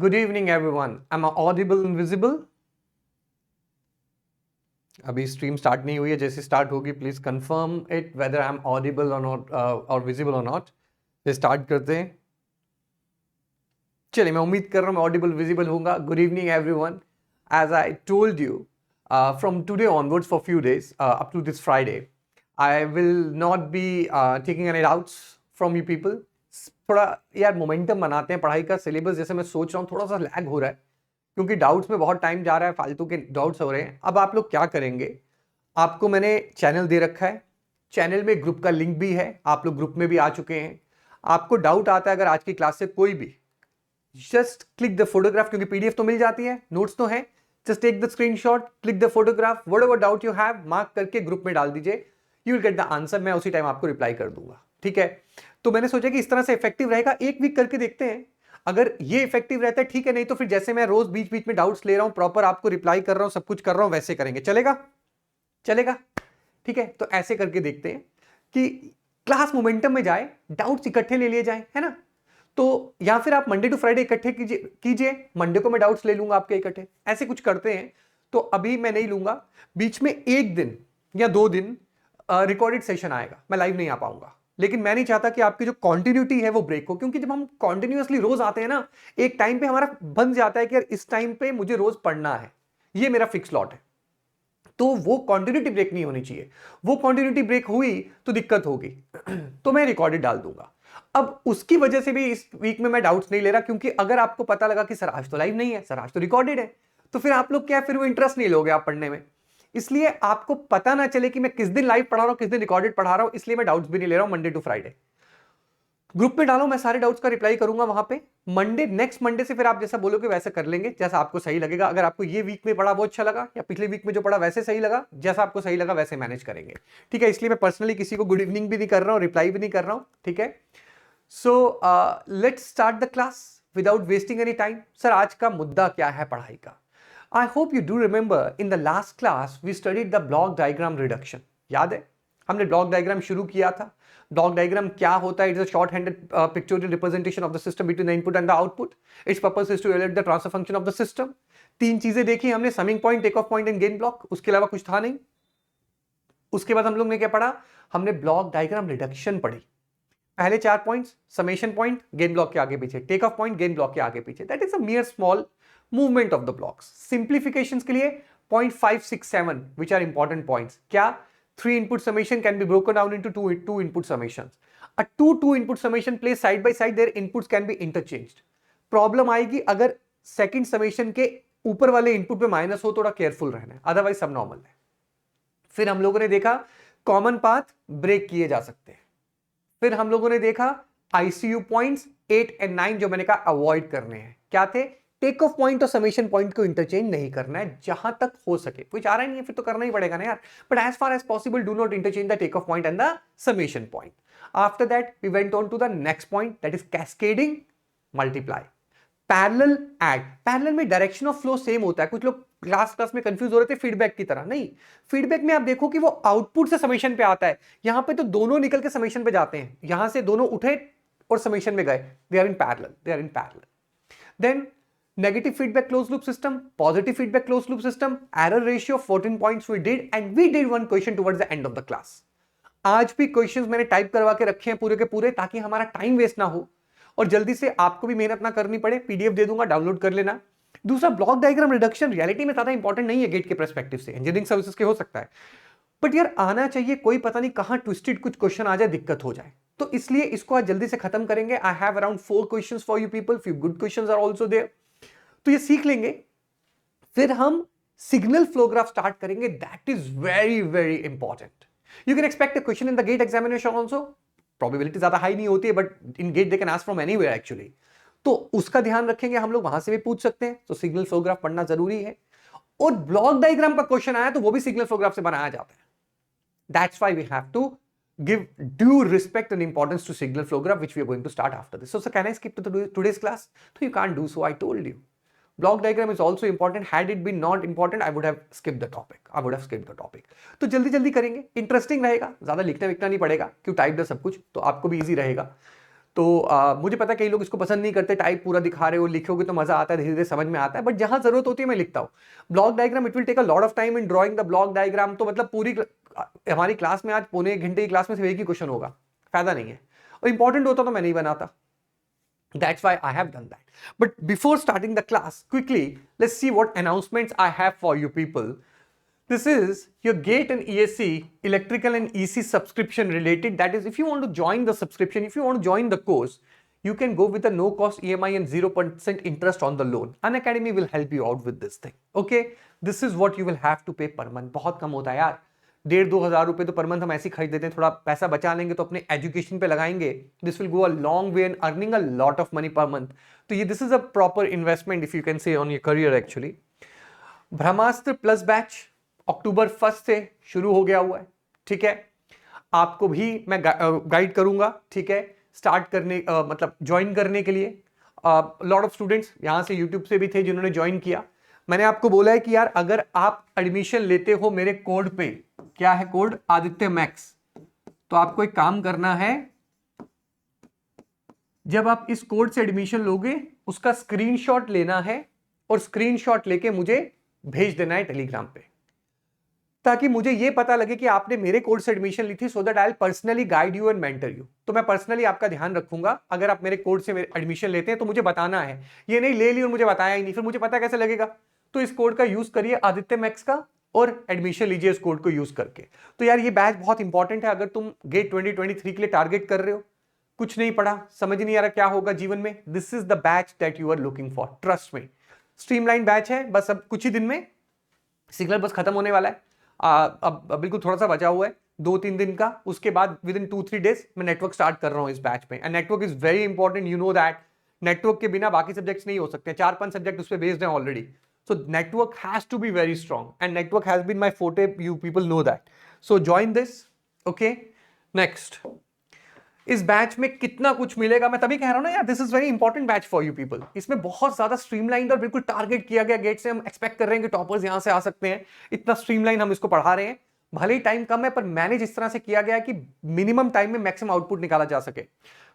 Good evening, everyone. Am I audible and visible? अभी stream start नहीं हुई है, जैसे स्टार्ट होगी please confirm it whether I am audible or not or visible or not. फिर start करते हैं। चलिए, मैं उम्मीद कर रहा हूँ मैं ऑडिबल विजिबल होऊंगा। Good evening everyone. As I told you from today onwards for few days up to this Friday I will not be taking any doubts from you people. थोड़ा यार मोमेंटम बनाते हैं पढ़ाई का। सिलेबस जैसे मैं सोच रहा हूँ थोड़ा सा लैग हो रहा है क्योंकि डाउट्स में बहुत टाइम जा रहा है, फालतू के डाउट्स हो रहे हैं। अब आप लोग क्या करेंगे, आपको मैंने चैनल दे रखा है, चैनल में ग्रुप का लिंक भी है, आप लोग ग्रुप में भी आ चुके हैं। आपको डाउट आता है अगर आज की क्लास से कोई भी, जस्ट क्लिक द फोटोग्राफ, क्योंकि पीडीएफ तो मिल जाती है, नोट्स तो है। Just take the screenshot, click the photograph, whatever doubt you have mark करके ग्रुप में डाल दीजिए। You will get the answer. मैं उसी टाइम आपको रिप्लाई कर दूंगा, ठीक है। तो मैंने सोचा कि इस तरह से इफेक्टिव रहेगा, एक वीक करके देखते हैं। अगर ये इफेक्टिव रहता है ठीक है, नहीं तो फिर जैसे मैं रोज बीच बीच में डाउट्स ले रहा हूं, प्रॉपर आपको रिप्लाई कर रहा हूं, सब कुछ कर रहा हूं, वैसे करेंगे। चलेगा? चलेगा, ठीक है। तो ऐसे करके देखते हैं कि क्लास मोमेंटम में जाए, डाउट्स इकट्ठे ले लिए जाए, है ना। तो या फिर आप मंडे टू फ्राइडे इकट्ठे कीजिए, मंडे को मैं डाउट्स ले लूंगा आपके इकट्ठे, ऐसे कुछ करते हैं। तो अभी मैं नहीं लूंगा, बीच में एक दिन या 2 दिन रिकॉर्डेड सेशन आएगा, मैं लाइव नहीं आ पाऊंगा। लेकिन मैं नहीं चाहता कि आपकी जो कॉन्टिन्यूटी है वो ब्रेक हो, क्योंकि जब हम कॉन्टिन्यूअसली रोज आते हैं ना, एक टाइम पे हमारा बन जाता है कि यार इस टाइम पे मुझे रोज पढ़ना है, ये मेरा फिक्स स्लॉट है। तो वो कॉन्टिन्यूटी ब्रेक नहीं होनी चाहिए। वो कॉन्टिन्यूटी ब्रेक हुई तो दिक्कत होगी। तो मैं रिकॉर्डेड डाल दूंगा। अब उसकी वजह से भी इस वीक में मैं डाउट्स नहीं ले रहा, क्योंकि अगर आपको पता लगा कि सर आज तो लाइव नहीं है, सर आज तो रिकॉर्डेड है, तो फिर आप लोग क्या, फिर वो इंटरेस्ट नहीं लोगे आप पढ़ने में। इसलिए आपको पता ना चले कि मैं किस दिन लाइव पढ़ा रहा हूं, किस दिन रिकॉर्डेड पढ़ा रहा हूं, इसलिए मैं डाउट्स भी नहीं ले रहा हूं मंडे टू फ्राइडे। ग्रुप में डालो, मैं सारे डाउट्स का रिप्लाई करूंगा वहां पे। मंडे, नेक्स्ट मंडे से फिर आप जैसा बोलोगे वैसा कर लेंगे, जैसा आपको सही लगेगा। अगर आपको ये वीक में पढ़ा वो अच्छा लगा, या पिछले वीक में जो पढ़ा वैसे सही लगा, जैसा आपको सही लगा वैसे मैनेज करेंगे, ठीक है। इसलिए मैं पर्सनली किसी को गुड इवनिंग भी नहीं कर रहा हूं, रिप्लाई भी नहीं कर रहा हूं, ठीक है। So let's start the class without wasting any time. Sir आज का मुद्दा क्या है पढ़ाई का? I hope you do remember in the last class we studied the block diagram reduction. याद है हमने ब्लॉक डायग्राम शुरू किया था। ब्लॉक डायग्राम क्या होता है? It is a short handed pictorial representation of the system between the input and the output. Its purpose is to evaluate the transfer function of the system. 3 चीजें देखी हमने, summing point, take off point and gain block. उसके अलावा कुछ था नहीं। उसके बाद हम लोग ने क्या पढ़ा? हमने ब्लॉक डायग्राम रिडक्शन पढ़ी। पहले 4 points, summation point gain block के आगे पीछे, take off point gain block के आगे पीछे, that is a mere small movement of the blocks. Simplifications के लिए point 5, 6, 7 which are important points. क्या? 3 input summation can be broken down into two input summations. A two input summation placed side by side, their inputs can be interchanged. Problem आएगी अगर second summation के ऊपर वाले input पे minus हो, थोड़ा careful रहना है, अदरवाइज सब नॉर्मल है। फिर हम लोगों ने देखा कॉमन पाथ ब्रेक किए जा सकते हैं। फिर हम लोगों ने देखा आईसीयू पॉइंट्स 8 और 9 जो मैंने कहा अवॉइड करने हैं। क्या थे? टेक ऑफ पॉइंट और समेशन पॉइंट को इंटरचेंज नहीं करना है जहां तक हो सके। कुछ आ रहा नहीं है फिर तो करना ही पड़ेगा ना यार, but as far as possible do not interchange the take off point and the summation point. After that we went on to the next point, that is cascading multiply. Parallel add. Parallel में direction of flow same होता है। कुछ लोग class में confuse हो रहे थे feedback की तरह। नहीं, फीडबैक में आप देखो कि वो आउटपुट से समेशन पे आता है। यहां पे तो दोनों निकल के समेशन पे जाते हैं, यहां से दोनों उठे और समेशन में गए। They are in parallel, they are in parallel. Then negative feedback close loop system, positive feedback close loop system, error ratio 14 points we did, and we did one question towards the end of the class. आज भी questions मैंने type करवा के रखे हैं पूरे के पूरे, ताकि हमारा टाइम वेस्ट ना हो और जल्दी से आपको भी मेहनत ना करनी पड़े। पीडीएफ दे दूंगा, डाउनलोड कर लेना। दूसरा, ब्लॉक डायग्राम रिडक्शन रियलिटी में ज्यादा इंपॉर्टेंट नहीं है गेट के पर्सपेक्टिव से, इंजीनियरिंग सर्विसेज के हो सकता है, बट यार आना चाहिए। कोई पता नहीं कहां ट्विस्टेड कुछ क्वेश्चन आ जाए, दिक्कत हो जाए, तो इसलिए इसको आज जल्दी से खत्म करेंगे। I have around 4 questions for you people, few good questions are also there, तो ये सीख लेंगे। फिर हम सिग्नल फ्लो ग्राफ स्टार्ट करेंगे, that is very very important. You can expect a question in the GATE examination also. Probability ज्यादा high नहीं होती है, but in GATE they can ask from anywhere actually, तो उसका ध्यान रखेंगे। हम लोग वहां से भी पूछ सकते हैं, तो सिग्नल फ्लो ग्राफ पढ़ना जरूरी है। और ब्लॉक डायग्राम का क्वेश्चन आया तो वो भी सिग्नल फ्लो ग्राफ से बनाया जाता है। That's why we have to give due respect and importance to signal flow graph, which we are going to start after this. So can I skip to today's class? So you can't do so, I told you. Block diagram is also important. Had it been not important, I would have skipped the topic. तो जल्दी जल्दी करेंगे, interesting रहेगा, ज्यादा लिखना विखना नहीं पड़ेगा, क्यों टाइप द सब कुछ, तो आपको भी इजी रहेगा। तो मुझे पता है कई लोग इसको पसंद नहीं करते, टाइप पूरा दिखा रहे हो, लिखोगे तो मजा आता है, धीरे धीरे समझ में आता है, बट जहां जरूरत होती है मैं लिखता हूँ। Block diagram, it will take a lot of time in drawing the block diagram. तो मतलब पूरी हमारी क्लास में आज पौने एक घंटे की क्लास में से एक ही क्वेश्चन होगा, फायदा नहीं है। और इंपॉर्टेंट होता तो मैं नहीं बनाता। That's why I have done that. But before starting the class, quickly, let's see what announcements I have for you people. This is your GATE and ESC electrical and EC subscription related. That is, if you want to join the subscription, if you want to join the course, you can go with a no cost EMI and 0% interest on the loan. Unacademy will help you out with this thing. Okay, this is what you will have to pay per month. बहुत कम होता है यार, 1,500-2 हज़ार रुपए तो per month हम ऐसे ही खरीद देते हैं। थोड़ा पैसा बचा लेंगे तो अपने एजुकेशन पे लगाएंगे, this will go a long way in earning a lot of money per month. तो ये this is a proper investment if you can say on your career actually. Brahmastra plus batch October 1 से शुरू हो गया हुआ है, ठीक है। आपको भी मैं गाइड करूंगा, ठीक है, स्टार्ट करने मतलब ज्वाइन करने के लिए। लॉट ऑफ स्टूडेंट्स यहां से यूट्यूब से भी थे जिन्होंने ज्वाइन किया। मैंने आपको बोला है कि यार अगर आप एडमिशन लेते हो मेरे कोड पे, क्या है कोड, आदित्य मैक्स, तो आपको एक काम करना है, जब आप इस कोड से एडमिशन लोगे उसका स्क्रीनशॉट लेना है और स्क्रीनशॉट लेके मुझे भेज देना है टेलीग्राम पे, ताकि मुझे ये पता लगे कि आपने मेरे कोड से एडमिशन ली थी, so that I will personally guide you and mentor you. तो मैं पर्सनली आपका ध्यान रखूंगा। अगर आप मेरे कोड से एडमिशन लेते हैं तो मुझे बताना है, ये नहीं ले ली और मुझे बताया ही नहीं, फिर मुझे पता कैसे लगेगा। तो इस कोड का यूज करिए आदित्य मैक्स का और एडमिशन लीजिए इस कोड को यूज करके। तो यार ये बैच बहुत इंपॉर्टेंट है। अगर तुम गेट 2023 के लिए टारगेट कर रहे हो, कुछ नहीं पढ़ा, समझ नहीं आ रहा क्या होगा जीवन में, this is the batch that you are looking for, trust me. Streamline batch है, बस अब कुछ ही दिन में सिग्नल बस खत्म होने वाला है। अब बिल्कुल थोड़ा सा बचा हुआ है, 2-3 दिन का। उसके बाद विद इन 2-3 डेज मैं नेटवर्क स्टार्ट कर रहा हूं इस बैच में। And network is very important, you know that. Network के बिना बाकी सब्जेक्ट्स नहीं हो सकते। 4-5 सब्जेक्ट उस पर बेस्ड हैं already. So network has to be very strong and network has been my forte, you people know that. So join this, okay? Next, इस बैच में कितना कुछ मिलेगा मैं तभी कह रहा हूं ना यार, this is very important batch for you people. इसमें बहुत ज्यादा स्ट्रीमलाइन और बिल्कुल टारगेट किया गया गेट से। हम एक्सपेक्ट कर रहे हैं कि टॉपर्स यहां से आ सकते हैं, इतना स्ट्रीमलाइन हम इसको पढ़ा रहे हैं। भले ही टाइम कम है पर मैनेज इस तरह से किया गया है कि मिनिमम टाइम में मैक्सिमम आउटपुट निकाला जा सके।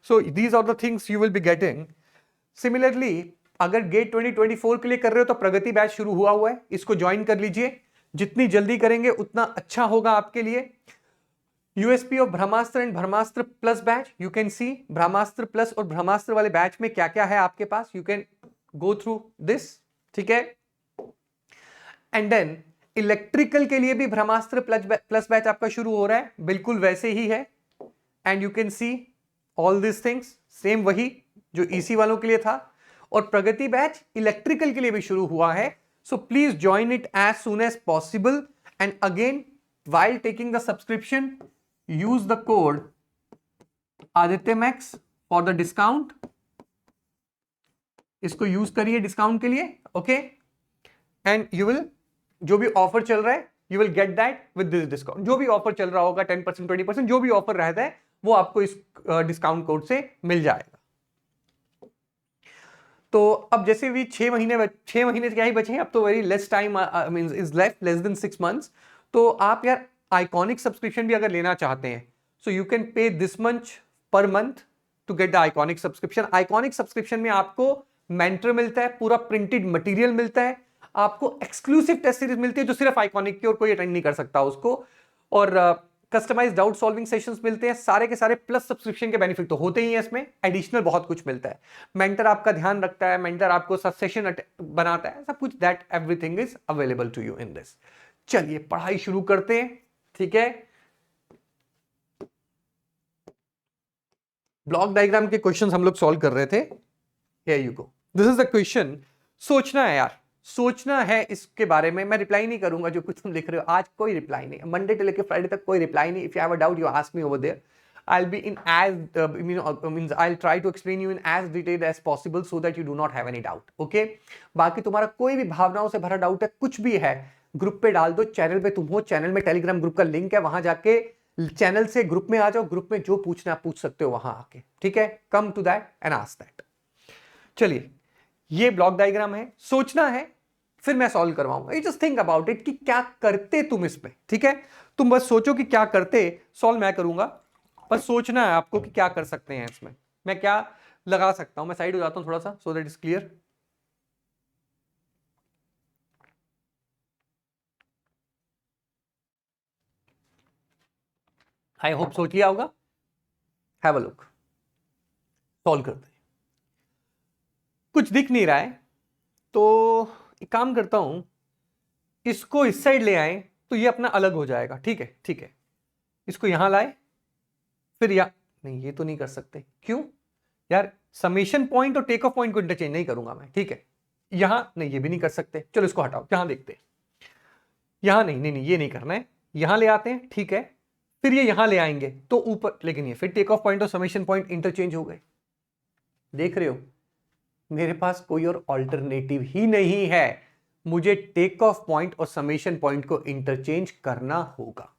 So these are the things you will be getting. Similarly अगर गेट 2024 के लिए कर रहे हो तो प्रगति बैच शुरू हुआ है, इसको ज्वाइन कर लीजिए। जितनी जल्दी करेंगे उतना अच्छा होगा आपके लिए। USP of Brahmastra and Brahmastra plus batch, you can see Brahmastra plus और ब्रह्मास्त्र वाले बैच में क्या क्या है आपके पास, you can go through this, ठीक है। एंड देन इलेक्ट्रिकल के लिए भी ब्रह्मास्त्र प्लस बैच आपका शुरू हो रहा है, बिल्कुल वैसे ही है। And you can see all this things, same वही जो ईसी वालों के लिए था। और प्रगति बैच इलेक्ट्रिकल के लिए भी शुरू हुआ है। So please join it as soon as possible. And again while taking the subscription, use the code ADITYMAX for the discount. इसको यूज करिए डिस्काउंट के लिए, ओके। एंड यू विल, जो भी ऑफर चल रहा है you will get that with this discount. जो भी ऑफर चल रहा होगा 10%, 20%, जो भी ऑफर रहता है वो आपको इस डिस्काउंट कोड से मिल जाएगा। तो अब जैसे भी 6 महीने क्या ही बचे हैं, अब तो very less time means is left, less than 6 months. तो आप यार आइकॉनिक सब्सक्रिप्शन भी अगर लेना चाहते हैं, so you can pay this much per month to get the iconic subscription. Iconic subscription में आपको मेंटर मिलता है, पूरा प्रिंटेड मटेरियल मिलता है, आपको एक्सक्लूसिव टेस्ट सीरीज मिलती है जो सिर्फ आइकॉनिक की और कोई अटेंड नहीं कर सकता उसको, और कस्टमाइज डाउट सॉल्विंग सेशंस मिलते हैं, सारे के सारे। प्लस सब्सक्रिप्शन के बेनिफिट तो होते ही हैं, इसमें एडिशनल बहुत कुछ मिलता है। मेंटर आपका ध्यान रखता है, मेंटर आपको सेशन बनाता है, सब कुछ, that everything is available to you in this. चलिए पढ़ाई शुरू करते हैं, ठीक है। ब्लॉक डायग्राम के क्वेश्चंस हम लोग सॉल्व कर रहे थे। Here you go, this is the question. सोचना है यार, सोचना है इसके बारे में। मैं रिप्लाई नहीं करूंगा जो कुछ तुम लिख रहे हो, आज कोई रिप्लाई नहीं, मंडे से लेकर फ्राइडे तक कोई रिप्लाई नहीं। If you have a doubt you ask me over there, I'll be in as means I'll try to explain you in as detailed as possible so that you do not have any doubt, okay? बाकी तुम्हारा कोई भी भावनाओं से भरा doubt है, कुछ भी है, ग्रुप पे डाल दो। चैनल पे तुम हो, चैनल में टेलीग्राम ग्रुप का लिंक है, वहां जाके चैनल से ग्रुप में आ जाओ, ग्रुप में जो पूछना पूछ सकते हो वहां आके, ठीक है। Come to that and ask that. चलिए ये ब्लॉक डायग्राम है, सोचना है, फिर मैं सॉल्व करवाऊंगा। You just think about it कि क्या करते तुम इसमें, ठीक है। तुम बस सोचो कि क्या करते, सॉल्व मैं करूंगा, बस सोचना है आपको कि क्या कर सकते हैं इसमें। मैं क्या लगा सकता हूं, मैं साइड हो जाता हूं थोड़ा सा so that is clear. I hope so किया होगा। हैव अ लुक, सॉल्व करते हैं। कुछ दिख नहीं रहा है तो एक काम करता हूं, इसको इस साइड ले आए तो ये अपना अलग हो जाएगा। ठीक है, ठीक है, इसको यहां लाए, फिर या नहीं, ये तो नहीं कर सकते। क्यों यार, समेशन पॉइंट और टेक ऑफ पॉइंट को इंटरचेंज नहीं करूंगा मैं। ठीक है, यहां नहीं, ये भी नहीं कर सकते। चलो इसको हटाओ, यहां देखते हैं। यहां नहीं, नहीं नहीं, ये नहीं करना है। यहां ले आते हैं, ठीक है, फिर ये यहां ले आएंगे तो ऊपर, लेकिन ये फिर टेक ऑफ पॉइंट और समेशन पॉइंट इंटरचेंज हो गए। देख रहे हो, मेरे पास कोई और ऑल्टरनेटिव ही नहीं है, मुझे टेक ऑफ पॉइंट और समेशन पॉइंट को इंटरचेंज करना होगा।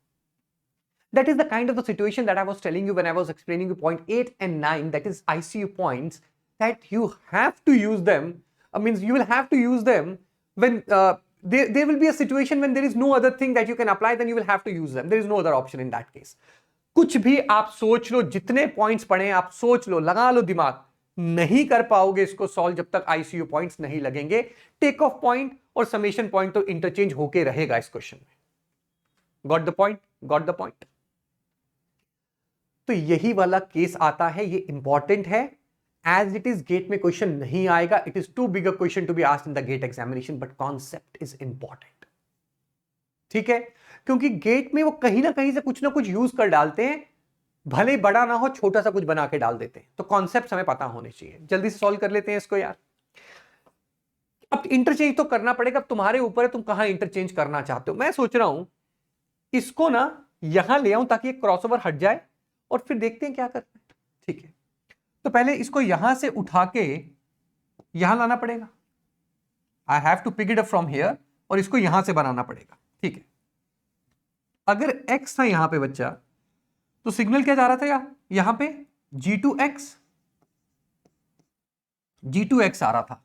That is the kind of the situation that I was telling you when I was explaining you point 8 and 9, that is ICU points, that you have to use them. Means you will have to use them when there will be a situation when there is no other thing that you can apply, then you will have to use them. There is no other option in that case. कुछ भी आप सोच लो, जितने points पढ़े आप सोच लो, लगा लो दिमाग, नहीं कर पाओगे इसको सॉल्व जब तक आईसीयू पॉइंट्स नहीं लगेंगे। टेक ऑफ पॉइंट और समेशन पॉइंट तो इंटरचेंज होके रहेगा इस क्वेश्चन में। Got the point, got the point. तो यही वाला केस आता है, ये इंपॉर्टेंट है। एज इट इज गेट में क्वेश्चन नहीं आएगा, it is too big a question to be asked in the GATE examination, but concept is important. ठीक है, क्योंकि गेट में वो कहीं ना कहीं से कुछ ना कुछ यूज कर डालते हैं, भले बड़ा ना हो, छोटा सा कुछ बना के डाल देते हैं। तो कॉन्सेप्ट हमें पता होने चाहिए। जल्दी से सॉल्व कर लेते हैं इसको यार। अब इंटरचेंज तो करना पड़ेगा, अब तुम्हारे ऊपर है तुम कहां इंटरचेंज करना चाहते हो। मैं सोच रहा हूं इसको ना यहां ले आऊं ताकि क्रॉसओवर हट जाए, और फिर देखते हैं क्या करना है। ठीक है, तो पहले इसको यहां से उठा के यहां लाना पड़ेगा। I have to pick it up from here, और इसको यहां से बनाना पड़ेगा। ठीक है, अगर x था यहां पे बच्चा, तो सिग्नल क्या जा रहा था यार, यहां पे g2x आ रहा था।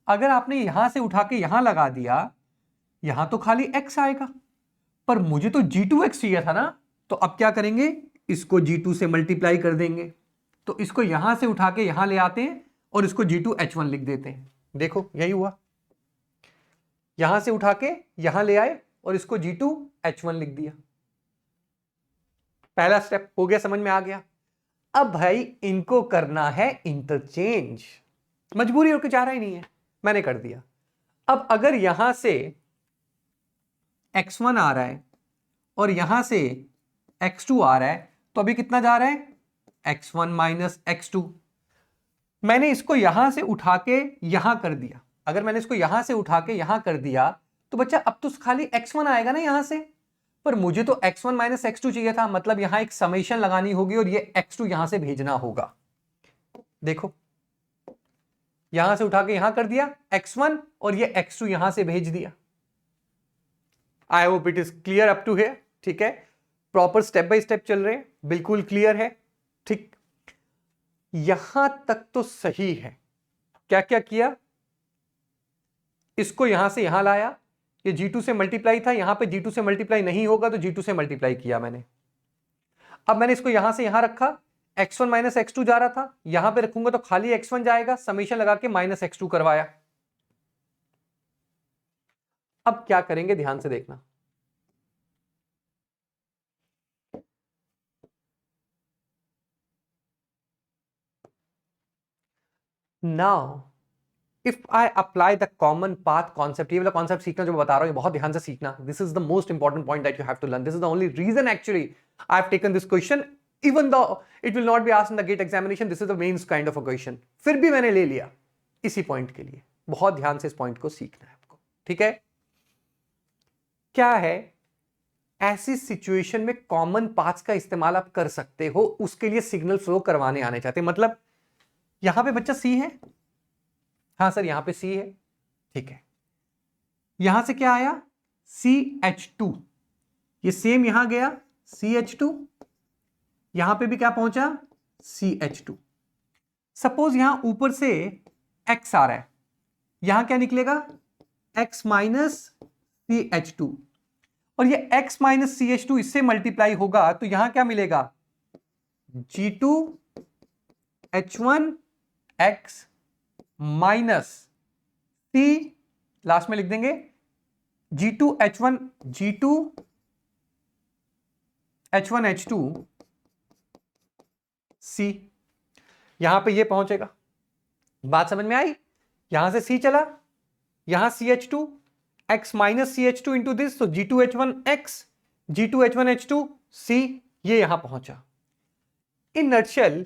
अगर आपने यहां से उठा के यहां लगा दिया, यहां तो खाली x आएगा, पर मुझे तो g2x चाहिए था ना। तो अब क्या करेंगे, इसको g2 से मल्टीप्लाई कर देंगे। तो इसको यहां से उठा के यहां ले आते हैं और इसको g2h1 लिख देते हैं। देखो यही हुआ, यहां से उठा के यहां ले आए और इसको g2h1 लिख दिया। पहला स्टेप हो गया, समझ में आ गया। अब भाई इनको करना है इंटरचेंज, मजबूरी होकर जा रहा ही नहीं है, मैंने कर दिया। अब अगर यहां से x1 आ रहा है और यहां से x2 आ रहा है, तो अभी कितना जा रहा है, x1 माइनस x2। मैंने इसको यहां से उठा के यहां कर दिया। अगर मैंने इसको यहां से उठा के यहां कर दिया तो बच्चा अब तो खाली x1 आएगा ना यहां से, पर मुझे तो x1 माइनस x2 चाहिए था। मतलब यहां एक समेशन लगानी होगी और ये x2 यहां से भेजना होगा। देखो यहां से उठा के यहां कर दिया x1 और ये x2 यहां से भेज दिया। I hope it is clear up to here. ठीक है, प्रॉपर स्टेप बाय स्टेप चल रहे हैं, बिल्कुल क्लियर है। ठीक, यहां तक तो सही है। क्या क्या किया, इसको यहां से यहां लाया, ये g2 से मल्टीप्लाई था, यहां पे g2 से मल्टीप्लाई नहीं होगा तो g2 से मल्टीप्लाई किया मैंने। अब मैंने इसको यहां से यहां रखा, x1 माइनस x2 जा रहा था, यहां पे रखूंगा तो खाली x1 जाएगा, समेशन लगा के माइनस x2 करवाया। अब क्या करेंगे ध्यान से देखना, now if I apply the common path concept, ये वाला कॉन्सेप्ट सीखना जो बता रहा हूं ये बहुत ध्यान से सीखना। This is the most important point that you have to learn. This is the only reason actually I have taken this question, even though it will not be asked in the GATE examination, this is the mains kind of a question, फिर भी मैंने ले लिया इसी point के लिए। बहुत ध्यान से इस पॉइंट को सीखना है आपको। ठीक है, क्या है, ऐसी सिचुएशन में कॉमन पाथ्स का इस्तेमाल आप कर सकते हो, उसके लिए सिग्नल फ्लो करवाने आने चाहते हैं। मतलब यहां पे बच्चा सी है, हाँ सर यहां पे सी है, ठीक है, यहां से क्या आया CH2, ये सेम यहां गया CH2, यहां पे भी क्या पहुंचा CH2। सपोज यहां ऊपर से x आ रहा है, यहां क्या निकलेगा x माइनस CH2, और ये x माइनस CH2 इससे मल्टीप्लाई होगा तो यहां क्या मिलेगा G2 H1X minus C, last में लिख देंगे G2H1 C। यहां पे ये पहुंचेगा, बात समझ में आई? यहां से C चला, यहां CH2 X minus CH2 into this, तो G2H1X G2H1H2C, ये यहां पहुंचा। इन नटशेल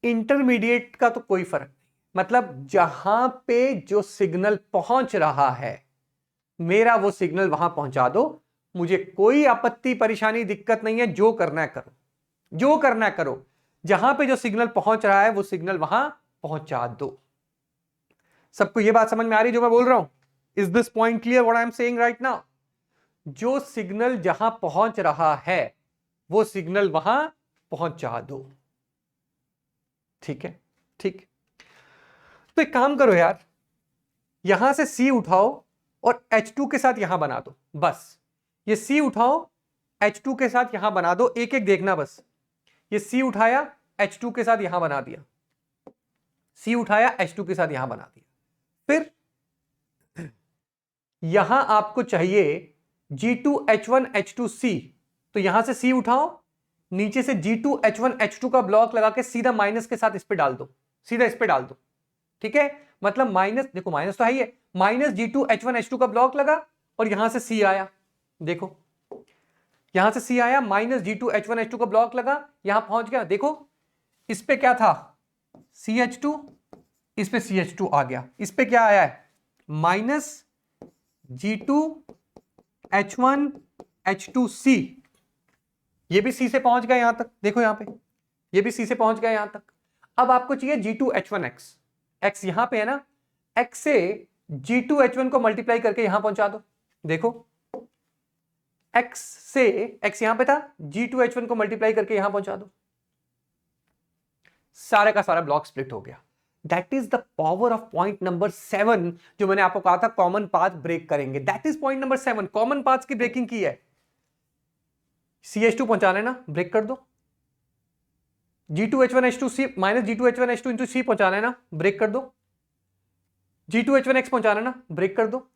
इंटरमीडिएट का तो कोई फर्क नहीं, मतलब जहां पे जो सिग्नल पहुंच रहा है मेरा वो सिग्नल वहां पहुंचा दो, मुझे कोई आपत्ति परेशानी दिक्कत नहीं है, जो करना है करो, जो करना है करो, जहां पे जो सिग्नल पहुंच रहा है वो सिग्नल वहां पहुंचा दो। सबको ये बात समझ में आ रही है जो मैं बोल रहा हूं? Is this point clear what I am saying right now? जो सिग्नल जहां पहुंच रहा है वो सिग्नल वहां पहुंचा दो, ठीक है? ठीक, तो एक काम करो यार, यहां से C उठाओ और H2 के साथ यहां बना दो, बस ये C उठाओ H2 के साथ यहां बना दो, एक एक देखना बस। ये C उठाया H2 के साथ यहां बना दिया, C उठाया H2 के साथ यहां बना दिया, फिर यहां आपको चाहिए G2H1H2C, तो यहां से C उठाओ, नीचे से G2H1H2 का ब्लॉक लगा के सीधा माइनस के साथ इस पे डाल दो, सीधा इस पे डाल दो, ठीक है? मतलब माइनस, देखो माइनस तो है ही है, माइनस G2H1H2 का ब्लॉक लगा और यहां से C आया, देखो यहां से C आया, माइनस G2H1H2 का ब्लॉक लगा, यहां पहुंच गया, देखो इस पे क्या था CH2, इस पे CH2 आ गया, इस पे क्या आया है माइनस G2H1H2C, ये भी C से पहुंच गया यहां तक, देखो यहां पे ये भी C से पहुंच गया यहां तक। अब आपको चाहिए G2H1X, X यहां पे है ना, X से G2H1 को मल्टीप्लाई करके यहां पहुंचा दो, देखो X से, X यहां पे था, G2H1 को मल्टीप्लाई करके यहां पहुंचा दो, सारे का सारा ब्लॉक स्प्लिट हो गया। That is the power of point number 7, जो मैंने आपको कहा था कॉमन पाथ ब्रेक करेंगे, that is point number 7, common path की ब्रेकिंग की है। CH2 पहुंचाना है ना, ब्रेक कर दो, G2H1H2C minus G2H1H2 into C पहुंचाना है ना, ब्रेक कर दो, G2H1X पहुंचाना है ना, ब्रेक कर दो।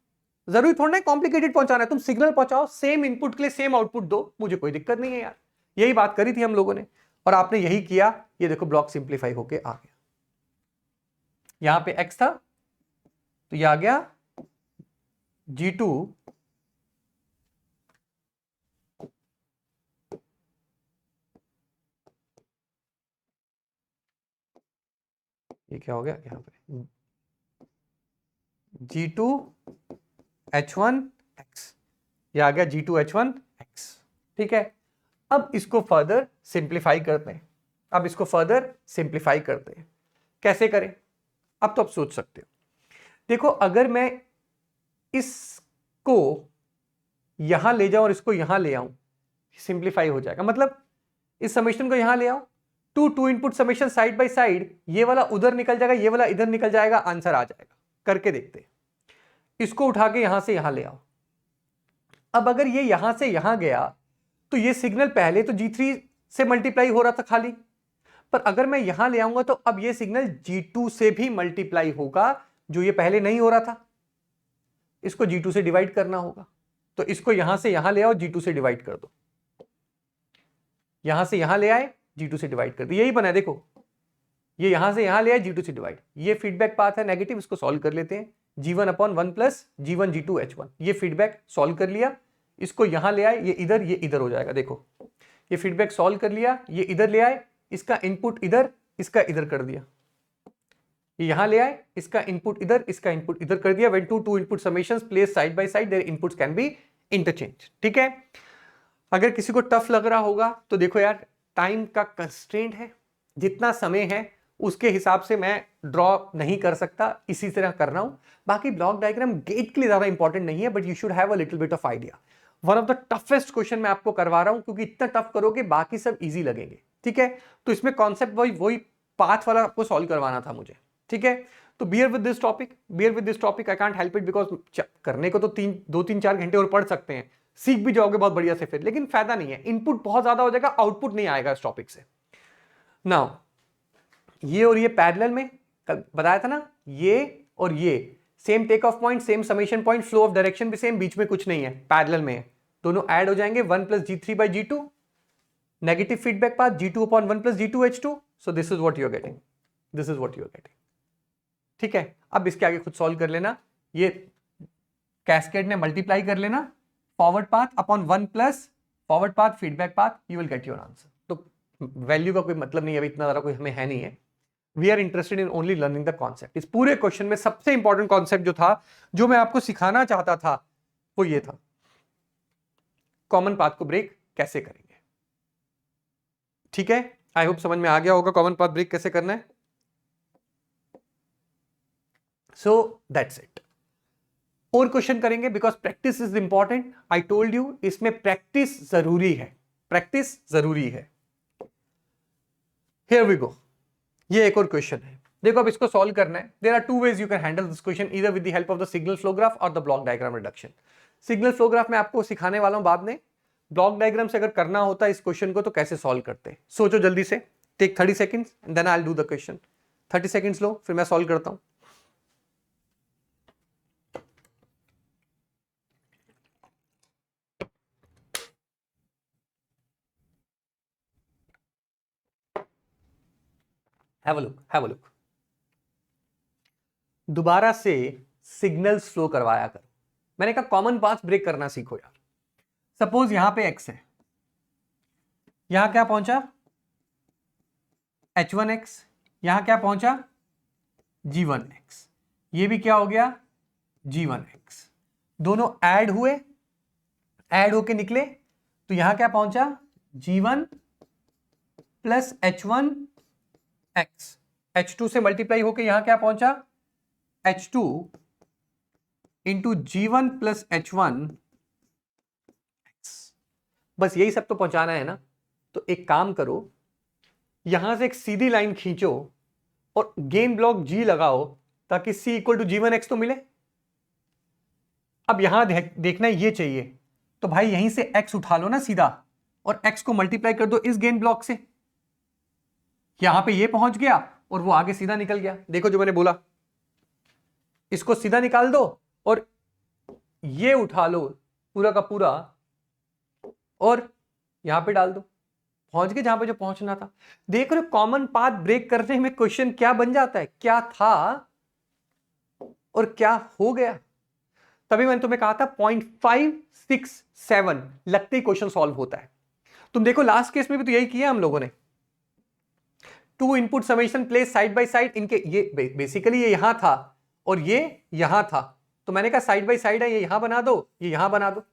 जरूरी थोड़ा ना कॉम्प्लिकेटेड पहुंचाना है, तुम सिग्नल पहुंचाओ, सेम इनपुट के लिए सेम आउटपुट दो, मुझे कोई दिक्कत नहीं है यार, यही बात करी थी हम लोगों ने और आपने यही किया। ये देखो ब्लॉक सिंप्लीफाई होके आ गया, यहां पे X था तो ये आ गया G2 ये क्या हो गया यहां पे G2H1X, ये आ गया G2H1X, ठीक है? अब इसको फर्दर सिंप्लीफाई करते हैं, अब इसको फर्दर सिंप्लीफाई करते हैं, कैसे करें? अब तो आप सोच सकते हो, देखो अगर मैं इसको यहां ले जाऊं और इसको यहां ले आऊं, सिंप्लीफाई हो जाएगा, मतलब इस समेशन को यहां ले आओ, two input summation side by side, ये वाला उधर निकल जाएगा, ये वाला इधर निकल जाएगा, आंसर आ जाएगा। करके देखते हैं, इसको उठा के यहां से यहां ले आओ। अब अगर ये यहां से यहां गया तो ये सिग्नल पहले तो G3 से मल्टीप्लाई हो रहा था खाली, पर अगर मैं यहां ले आऊंगा तो अब ये सिग्नल G2 से भी मल्टीप्लाई होगा, जो ये पहले नहीं हो रहा था, इसको G2 से डिवाइड करना होगा, तो इसको यहां से यहां ले आओ, G2 से डिवाइड कर दो, यहां से यहां ले आए, G2 से डिवाइड कर दो, यही बना है, देखो ये यहां से यहां ले आए, G2 से डिवाइड, ये फीडबैक पाथ है नेगेटिव, इसको सॉल्व कर लेते हैं, G1/1 प्लस G1 G2H1, ये फीडबैक सॉल्व कर लिया, इसको यहां ले आए, ये इधर हो जाएगा, देखो ये फीडबैक सॉल्व कर लिया, ये इधर ले आए, इसका इनपुट इधर, इसका इधर कर दिया, ये यहां ले आए, इसका इनपुट इधर, इसका इनपुट इधर कर दिया। When two input summations place side by side their inputs can be interchange, ठीक है? अगर किसी को टफ लग रहा होगा तो देखो यार, टाइम का कंस्ट्रेंट है, जितना समय है उसके हिसाब से मैं ड्रॉ नहीं कर सकता, इसी तरह कर रहा हूं। बाकी ब्लॉक डायग्राम गेट के लिए ज्यादा इंपॉर्टेंट नहीं है, but you should have a little bit of idea. One of the toughest question मैं आपको करवा रहा हूं, क्योंकि इतना टफ करोगे बाकी सब इजी लगेंगे, ठीक है? तो इसमें कॉन्सेप्ट वही पाथ वाला आपको सॉल्व करवाना था मुझे, ठीक है? तो bear with this topic, I can't help it, because करने को तो 2-3-4 घंटे और पढ़ सकते हैं, सीख भी जाओगे बहुत बढ़िया से फिर, लेकिन फायदा नहीं है, इनपुट बहुत ज्यादा हो जाएगा, आउटपुट नहीं आएगा इस टॉपिक से। नाउ ये और ये पैरेलल में, कल बताया था ना, ये और ये same take off point, same summation point, flow of direction भी सेम, बीच में कुछ नहीं है, पैरेलल में है, दोनों ऐड हो जाएंगे 1 plus G3/G2, negative feedback path G2/1 plus G2H2, so this is what you are getting, this is what you are getting. ठीक है, अब इसके आगे खुद सॉल्व कर लेना, ये कैस्केड ने मल्टीप्लाई कर लेना, forward path upon 1 plus forward path feedback path, you will get your answer. तो वैल्यू का कोई मतलब नहीं है, अभी इतना ज़्यादा कोई हमें है नहीं है, we are interested in only learning the concept. इस पूरे क्वेश्चन में सबसे इंपॉर्टेंट कॉन्सेप्ट जो था, जो मैं आपको सिखाना चाहता था, वो ये था, कॉमन पाथ को ब्रेक कैसे करेंगे। ठीक है, आई होप समझ में आ गया होगा कॉमन पाथ ब्रेक कैसे करना है। So that's it. और क्वेश्चन करेंगे because practice is important, I told you, इसमें प्रैक्टिस जरूरी है, प्रैक्टिस जरूरी है। हियर वी गो, ये एक और क्वेश्चन है, देखो अब इसको सॉल्व करना है। There are two ways you can handle this question, either with the help of the signal flow graph और the block diagram reduction. Signal flow graph में आपको सिखाने वाला हूं बाद में, ब्लॉक डायग्राम से अगर करना होता है इस क्वेश्चन को तो कैसे सॉल्व करते हैं, सोचो जल्दी से, take 30 seconds and then I will do the question. 30 seconds लो, फिर मैं सॉल्व करता हूं। Have a look, have a look. दोबारा से सिग्नल्स फ्लो करवाया करो, मैंने कहा कॉमन पाथ ब्रेक करना सीखो यार। सपोज यहां पे x है, यहां क्या पहुंचा h1x, यहां क्या पहुंचा g1x, ये भी क्या हो गया g1x, दोनों ऐड हुए, ऐड होके निकले, तो यहां क्या पहुंचा g1 प्लस h1x, h2 से मल्टीप्लाई होके यहां क्या पहुंचा h2 into g1 plus h1x, बस यही सब तो पहुंचाना है ना। तो एक काम करो, यहां से एक सीधी लाइन खींचो और गेन ब्लॉक G लगाओ ताकि C इक्वल टू G1x तो मिले। अब यहां देखना ये चाहिए, तो भाई यहीं से x उठा लो ना सीधा, और x को मल्टीप्लाई कर दो इस गेन ब्लॉक से, यहां पे ये पहुंच गया और वो आगे सीधा निकल गया। देखो जो मैंने बोला, इसको सीधा निकाल दो और ये उठा लो पूरा का पूरा और यहां पे डाल दो, पहुंच गए जहां पे जो पहुंचना था। देख रहे हो कॉमन पाथ ब्रेक करने में क्वेश्चन क्या बन जाता है, क्या था और क्या हो गया। तभी मैंने तुम्हें कहा था 0.567 लगते ही क्वेश्चन सॉल्व होता है। तुम देखो लास्ट केस में भी तो यही किया हम लोगों ने, 2 input summation place side by side, इनके ये बेसिकली ये यहां था और ये यहां था, तो मैंने कहा साइड बाय साइड है, ये यहां बना दो, ये यहां बना दो,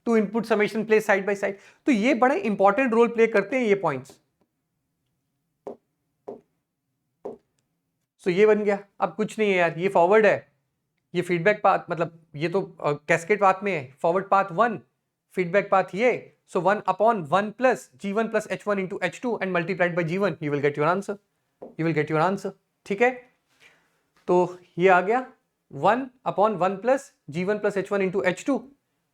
2 input summation place side by side. तो ये बड़े इंपॉर्टेंट रोल प्ले करते हैं ये पॉइंट्स। सो ये बन गया। अब कुछ नहीं है यार, ये फॉरवर्ड है, ये फीडबैक पाथ, मतलब ये तो कैस्केड पाथ में है, फॉरवर्ड पाथ 1, फीडबैक पाथ ये, so 1 upon 1 plus G1 plus H1 into H2 and multiplied by G1, you will get your answer, you will get your answer. ठीक है, तो ये आ गया 1 upon 1 plus G1 plus H1 into H2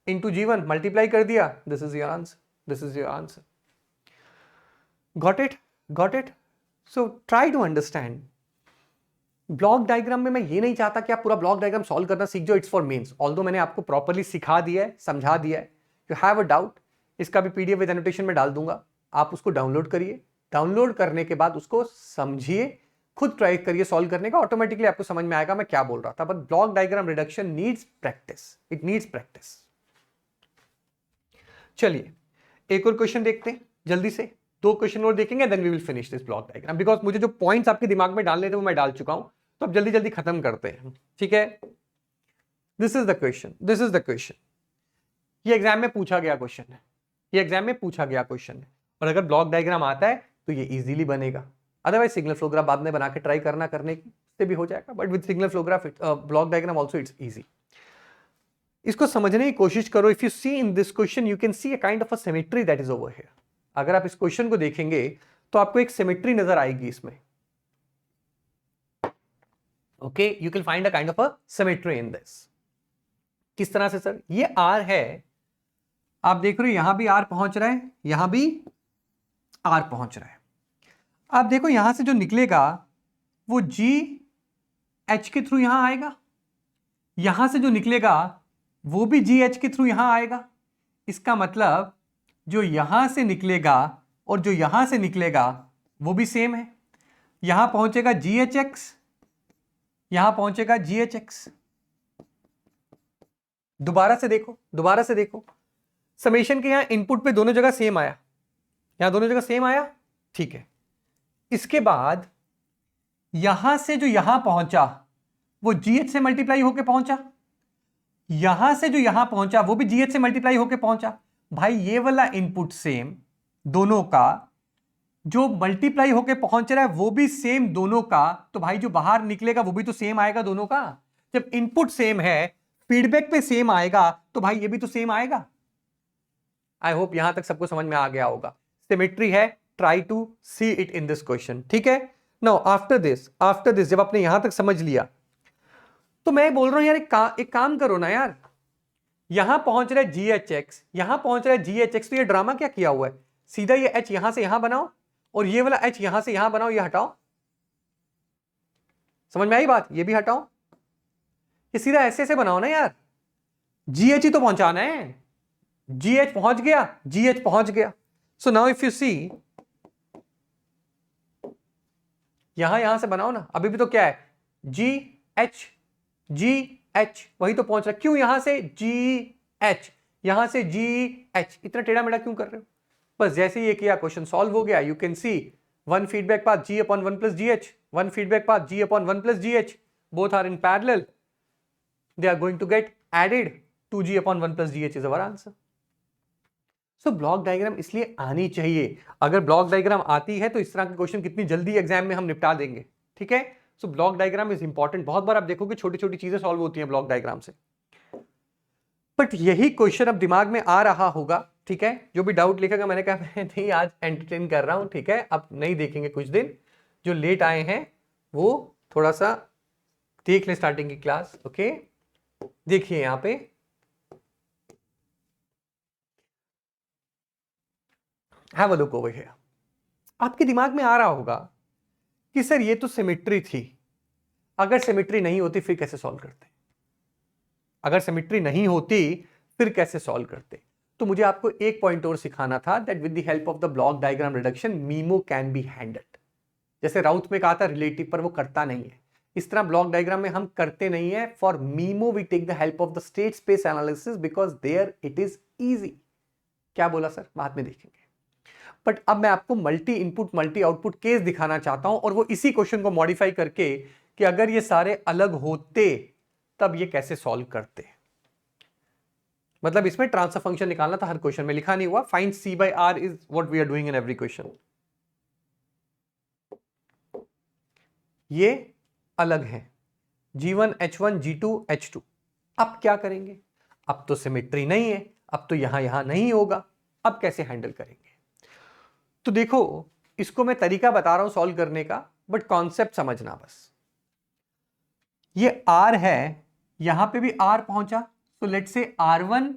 into G1 multiply कर दिया, this is your answer, this is your answer. Got it, got it. So try to understand. Block diagram में मैं ये नहीं चाहता कि आप पूरा ब्लॉक डायग्राम सॉल्व करना सीख जाओ, इट्स फॉर मेंस। ऑल्दो मैंने आपको प्रॉपर्ली सिखा दिया है, समझा दिया है। यू हैव अ डाउट, इसका भी पीडीएफ विद एनोटेशन में डाल दूंगा, आप उसको डाउनलोड करिए, डाउनलोड करने के बाद उसको समझिए, खुद ट्राई करिए सॉल्व करने का, ऑटोमेटिकली आपको समझ में आएगा मैं क्या बोल रहा था। But block diagram reduction needs practice, it needs practice. चलिए एक और क्वेश्चन देखते हैं जल्दी से, 2 क्वेश्चन और देखेंगे, then we will finish this block diagram, because मुझे जो पॉइंट्स आपके दिमाग में डालने थे वो मैं डाल चुका हूं, तो अब जल्दी जल्दी खत्म करते हैं। ठीक है, this is the question, this is the question. ये एग्जाम में पूछा गया क्वेश्चन है, ये एग्जाम में पूछा गया क्वेश्चन है, और अगर ब्लॉक डायग्राम आता है तो ये इजीली बनेगा। अदरवाइज सिग्नल फ्लो ग्राफ बाद में बना के ट्राई करना, करने से भी हो जाएगा, but with signal flow graph block diagram also it's easy. इसको समझने की कोशिश करो। If you see in this question you can see a kind of a symmetry that is over here. अगर आप इस क्वेश्चन को देखेंगे तो आपको एक सिमेट्री नजर आएगी इसमें। Okay, you can find a kind of a symmetry in this. किस तरह से सर? ये R है, आप देख रहे हो यहां भी R पहुंच रहा है, यहां भी R पहुंच रहा है। आप देखो यहां से जो निकलेगा वो जी एच के थ्रू यहां आएगा, यहां से जो निकलेगा वो भी जी एच के थ्रू यहां आएगा। इसका मतलब जो यहां से निकलेगा और जो यहां से निकलेगा वो भी सेम है। यहां पहुंचेगा जी एच एक्स, यहां पहुंचेगा जी एच एक्स। दोबारा से देखो, दोबारा से देखो, समेशन के यहां इनपुट पे दोनों जगह सेम आया, यहां दोनों जगह सेम आया, ठीक है। इसके बाद यहां से जो यहां पहुंचा वो जीएच से मल्टीप्लाई होके पहुंचा, यहां से जो यहां पहुंचा वो भी जीएच से मल्टीप्लाई होके पहुंचा। भाई ये वाला इनपुट सेम दोनों का, जो मल्टीप्लाई होके पहुंच रहा है वो भी सेम दोनों का, तो भाई जो बाहर निकलेगा वो भी तो सेम आएगा दोनों का। जब इनपुट सेम है, फीडबैक पे सेम आएगा, तो भाई ये भी तो सेम आएगा। आई होप यहां तक सबको समझ में आ गया होगा। सिमेट्री है, try to see it in this question, ठीक है। नाउ आफ्टर दिस जब आपने यहां तक समझ लिया, तो मैं बोल रहा हूं यार एक काम करो ना यार, यहां पहुंच रहा है GHX, यहां पहुंच रहा है GHX, तो ये ड्रामा क्या किया हुआ है, सीधा ये H यहां से यहां बनाओ और ये वाला H यहां से यहां बनाओ, ये हटाओ। समझ में आई बात, ये भी हटाओ, ये सीधा ऐसे ऐसे बनाओ ना यार, GH ही तो पहुंचाना है। GH पहुंच गया, GH पहुंच गया। सो नाउ इफ यू सी, यहां से बनाओ ना, अभी भी तो क्या है, GH GH वही तो पहुंच रहा है। क्यों यहां से GH, यहां से GH, इतना टेढ़ा मेढ़ा क्यों कर रहे हो। बस जैसे ही ये किया क्वेश्चन सॉल्व हो गया। You can C one feedback path G upon 1 plus GH, one feedback path G upon 1 plus GH, both are in parallel, they are going to get added, 2G upon 1 plus GH is our answer. So block diagram इसलिए आनी चाहिए, अगर block diagram आती है तो इस तरह के क्वेश्चन कितनी जल्दी एग्जाम में हम निपटा देंगे, ठीक है। So block diagram is important. बहुत बार आप देखोगे छोटी छोटी चीजें सॉल्व होती हैं ब्लॉक डायग्राम से, बट यही क्वेश्चन अब दिमाग में आ रहा होगा, ठीक है। जो भी डाउट लिखेगा, मैंने कहा मैं नहीं आज एंटरटेन कर रहा हूं, ठीक है, अब नहीं देखेंगे कुछ दिन। जो लेट आए हैं वो थोड़ा सा देख ले स्टार्टिंग की क्लास, ओके। देखिए यहां पे have a look over here. आपके दिमाग में आ रहा होगा कि सर ये तो सिमेट्री थी, अगर सिमेट्री नहीं होती फिर कैसे सॉल्व करते, अगर सिमेट्री नहीं होती फिर कैसे सॉल्व करते। तो मुझे आपको एक पॉइंट और सिखाना था, that with the help of the block diagram reduction memo can be handled. जैसे राउथ में कहा था रिलेटिव पर वो करता नहीं है, इस तरह ब्लॉक डायग्राम में हम करते नहीं है। For MIMO we take the help of the state space analysis because there it is easy. क्या बोला सर, बाद में देखेंगे। बट अब मैं आपको multi input multi output case दिखाना चाहता हूं, और वो इसी क्वेश्चन को मॉडिफाई करके कि अगर ये सारे अलग होते तब ये कैसे सॉल्व करते। मतलब इसमें ट्रांसफर फंक्शन निकालना था, हर क्वेश्चन में लिखा नहीं हुआ। Find C by R is what we are doing in every question. ये अलग है, G1 H1 G2 H2। अब क्या करेंगे, अब तो सिमेट्री नहीं है, अब तो यहां नहीं होगा, अब कैसे हैंडल करेंगे। तो देखो इसको मैं तरीका बता रहा हूं सॉल्व करने का, बट कॉन्सेप्ट समझना बस। ये R है, यहां पे भी R पहुंचा, तो let's say R1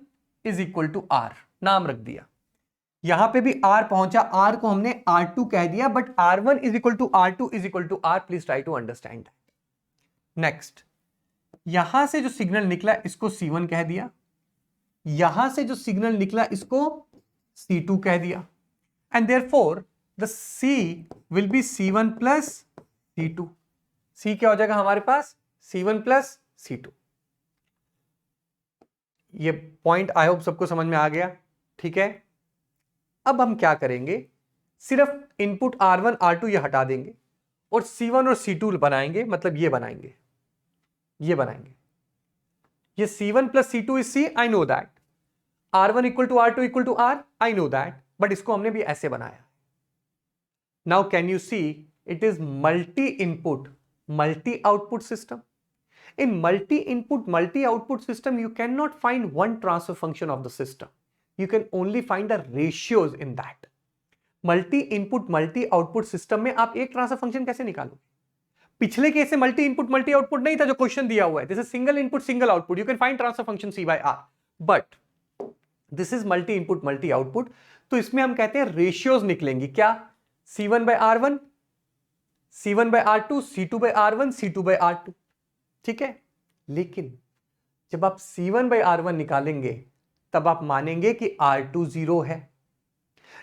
is equal to R नाम रख दिया। यहां पे भी R पहुंचा, R को हमने R2 कह दिया, but R1 is equal to R2 is equal to R। Please try to understand. Next, यहां से जो सिग्नल निकला इसको C1 कह दिया, यहां से जो सिग्नल निकला इसको C2 कह दिया, and therefore the C will be C1 plus C2। C क्या हो जाएगा हमारे पास, C1 प्लस C2। ये पॉइंट आई होप सबको समझ में आ गया, ठीक है। अब हम क्या करेंगे, सिर्फ इनपुट R1 R2 ये हटा देंगे और C1 और C2 बनाएंगे, मतलब ये बनाएंगे, ये बनाएंगे। ये C1 plus C2 is C, I know that. R1 equal to R2 equal to R, I know that, but इसको हमने भी ऐसे बनाया। Now can you see it is multi input multi output system. In multi-input, multi-output system, you cannot find one transfer function of the system. You can only find the ratios in that. Multi-input, multi-output system में आप एक transfer function कैसे निकालोगे। पिछले case से multi input multi output नहीं था जो क्वेश्चन दिया हुआ है, this is single input single output, you can find transfer function C by R, but this is multi input multi output, तो इसमें हम कहते हैं रेशियोज निकलेंगी। क्या, C1 by R1 C1 by R2, C2 by R1, C2 by R2, ठीक है। लेकिन जब आप C1 by R1 निकालेंगे तब आप मानेंगे कि R2 जीरो है।